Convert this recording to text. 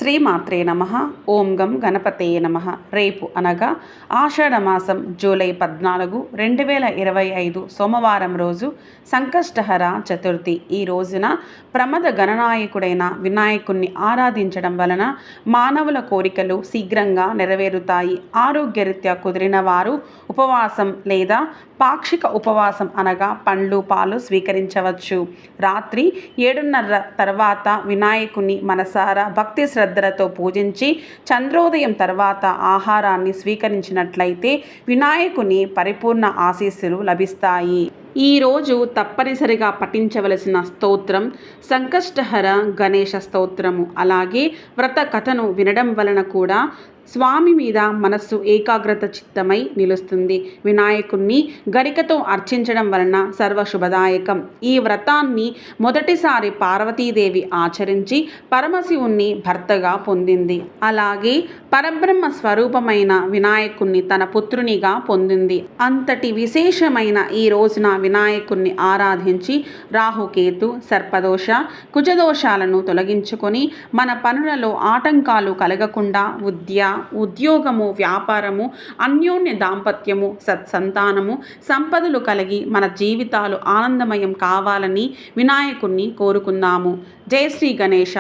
శ్రీమాత్రే నమ. ఓం గం గణపతయే నమ. రేపు అనగా ఆషాఢమాసం జూలై 14, 2025 సోమవారం రోజు సంకష్టహర చతుర్థి. ఈ రోజున ప్రమద గణనాయకుడైన వినాయకుణ్ణి ఆరాధించడం వలన మానవుల కోరికలు శీఘ్రంగా నెరవేరుతాయి. ఆరోగ్యరీత్యా కుదిరిన వారు ఉపవాసం లేదా పాక్షిక ఉపవాసం అనగా పండ్లు పాలు స్వీకరించవచ్చు. రాత్రి 7:30 తర్వాత వినాయకుని మనసారా భక్తి శ్రద్ధలతో పూజించి చంద్రోదయం తర్వాత ఆహారాన్ని స్వీకరించినట్లయితే వినాయకుని పరిపూర్ణ ఆశీస్సులు లభిస్తాయి. ఈరోజు తప్పనిసరిగా పఠించవలసిన స్తోత్రం సంకష్టహర గణేశ స్తోత్రము. అలాగే వ్రత కథను వినడం వలన కూడా స్వామి మీద మనస్సు ఏకాగ్రత చిత్తమై నిలుస్తుంది. వినాయకుణ్ణి గరికతో అర్చించడం వలన సర్వశుభదాయకం. ఈ వ్రతాన్ని మొదటిసారి పార్వతీదేవి ఆచరించి పరమశివుణ్ణి భర్తగా పొందింది. అలాగే పరబ్రహ్మ స్వరూపమైన వినాయకుణ్ణి తన పుత్రునిగా పొందింది. అంతటి విశేషమైన ఈ రోజున వినాయకుణ్ణి ఆరాధించి రాహుకేతు సర్పదోష కుజదోషాలను తొలగించుకొని మన పనులలో ఆటంకాలు కలగకుండా ఉద్యోగము వ్యాపారము అన్యోన్య దాంపత్యము సత్సంతానము సంపదలు కలిగి మన జీవితాలు ఆనందమయం కావాలని వినాయకుణ్ణి కోరుకుందాము. జై శ్రీ గణేశ.